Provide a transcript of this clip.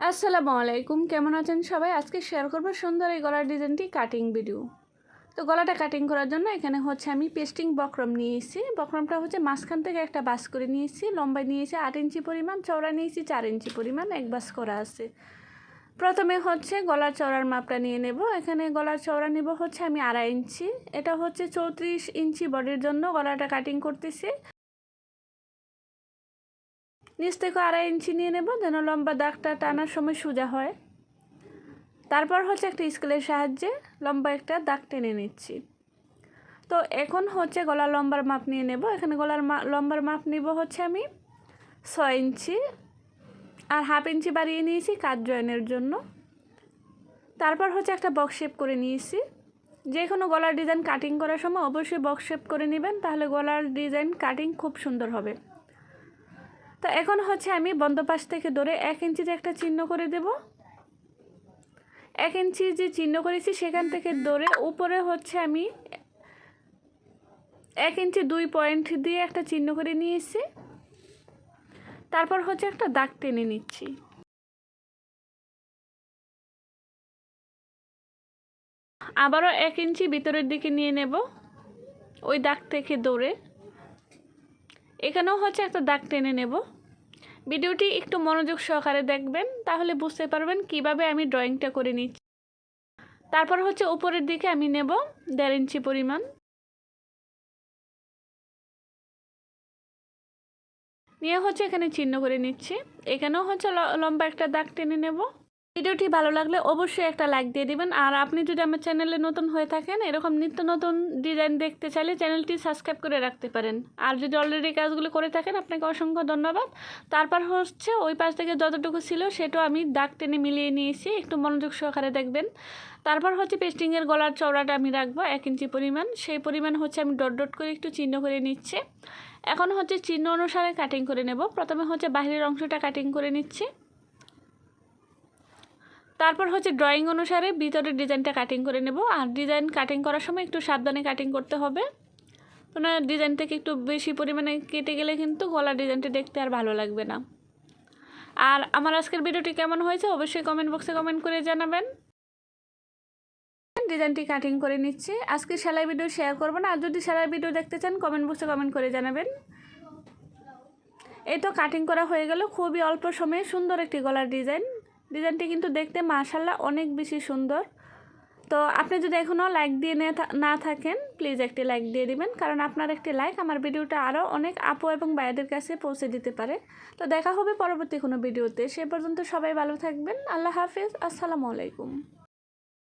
আসসালামু আলাইকুম, কেমন আছেন সবাই? আজকে শেয়ার করবো সুন্দর এই গলার ডিজাইনটি কাটিং ভিডিও। তো গলাটা কাটিং করার জন্য এখানে আমি পেস্টিং বক্রম নিয়েছি। বক্রমটা মাঝখান থেকে একটা বাস করে নিয়েছি। লম্বায় নিয়েছি 8 ইঞ্চি পরিমাণ, চওড়া নিয়েছি 4 ইঞ্চি পরিমাণ, এক বাস করা আছে। প্রথমে গলার চওড়ার মাপটা নিয়ে নেব। এখানে গলার চওড়া নেব আমি 2.5 ইঞ্চি। এটা 34 ইঞ্চি বডির জন্য গলাটা কাটিং করতেছি। নিচ থেকে 2.5 ইঞ্চি নিয়ে নেব যেন লম্বা দাগটা টানার সময় সোজা হয়। তারপর একটা স্কেলের সাহায্যে লম্বা একটা দাগ টেনে নিচ্ছি। তো এখন গলার লম্বার মাপ নিয়ে নেব। এখানে গলার লম্বার মাপ নিব আমি 6 ইঞ্চি, আর 1/2 ইঞ্চি বাড়িয়ে নিয়েছি কাট জয়েনের জন্য। তারপর একটা বক্স শেপ করে নিয়েছি। যে কোনো গলার ডিজাইন কাটিং করার সময় অবশ্যই বক্স শেপ করে নেবেন, তাহলে গলার ডিজাইন কাটিং খুব সুন্দর হবে। তো এখন আমি বন্ধ পাশ থেকে ধরে 1 ইঞ্চিতে একটা চিহ্ন করে দেব। 1 ইঞ্চি যে চিহ্ন করেছি সেখান থেকে ধরে উপরে আমি 1 ইঞ্চি 2 পয়েন্ট দিয়ে একটা চিহ্ন করে নিয়েছি। তারপর একটা দাগ টেনে নিচ্ছি। আবারও 1 ইঞ্চি ভিতরের দিকে নিয়ে নেব ওই দাগ থেকে ধরে। এখানেও একটা দাগ টেনে নেব। ভিডিওটি একটু মনোযোগ সহকারে দেখবেন, তাহলে বুঝতে পারবেন কিভাবে আমি ড্রয়িংটা করে নিচ্ছি। তারপর উপরের দিকে আমি নেব 1.5 ইঞ্চি পরিমাণ। নিয়ে এখানে চিহ্ন করে নিচ্ছি। এখানেও লম্বা একটা দাগ টেনে নেব। ভিডিওটি ভালো লাগলে অবশ্যই একটা লাইক দিয়ে দিবেন। আর আপনি যদি আমার চ্যানেলে নতুন হয়ে থাকেন, এরকম নিত্য নতুন ডিজাইন দেখতে চাইলে চ্যানেলটি সাবস্ক্রাইব করে রাখতে পারেন। আর যদি অলরেডি কাজগুলো করে থাকেন, আপনাকে অসংখ্য ধন্যবাদ। তারপর ওই পাশ থেকে যতটুকু ছিল সেটাও আমি দাগ টেনে মিলিয়ে নিয়েছি, একটু মনোযোগ সহকারে দেখবেন। তারপর পেস্টিংয়ের গলার চওড়াটা আমি রাখবো 1 ইঞ্চি পরিমাণ। সেই পরিমাণ আমি ডট ডট করে একটু চিহ্ন করে নিচ্ছি। এখন চিহ্ন অনুসারে কাটিং করে নেব। প্রথমে বাহিরের অংশটা কাটিং করে নিচ্ছি। তারপর ড্রয়িং অনুসারে ভিতরের ডিজাইনটা কাটিং করে নেব। আর ডিজাইন কাটিং করার সময় একটু সাবধানে কাটিং করতে হবে, কারণ ডিজাইন থেকে একটু বেশি পরিমাণে কেটে গেলে কিন্তু গলার ডিজাইনটা দেখতে আর ভালো লাগবে না। আর আমার আজকের ভিডিওটি কেমন হয়েছে অবশ্যই কমেন্ট বক্সে কমেন্ট করে জানাবেন। ডিজাইনটি কাটিং করে নিচ্ছি। আজকে সেলাই ভিডিও শেয়ার করব না, আর যদি সেলাই ভিডিও দেখতে চান কমেন্ট বক্সে কমেন্ট করে জানাবেন। এই তো কাটিং করা হয়ে গেল। খুবই অল্প সময়ে সুন্দর একটি গলার ডিজাইন। ডিজাইনটি কিন্তু দেখতে মাশাআল্লাহ অনেক বেশি সুন্দর। তো আপনি যদি এখনও লাইক দিয়ে না থাকেন, প্লিজ একটি লাইক দিয়ে দিবেন, কারণ আপনার একটি লাইক আমার ভিডিওটা আরও অনেক আপু এবং ভাইয়াদের কাছে পৌঁছে দিতে পারে। তো দেখা হবে পরবর্তী কোনো ভিডিওতে। সে পর্যন্ত সবাই ভালো থাকবেন। আল্লাহ হাফেজ। আসসালামু আলাইকুম।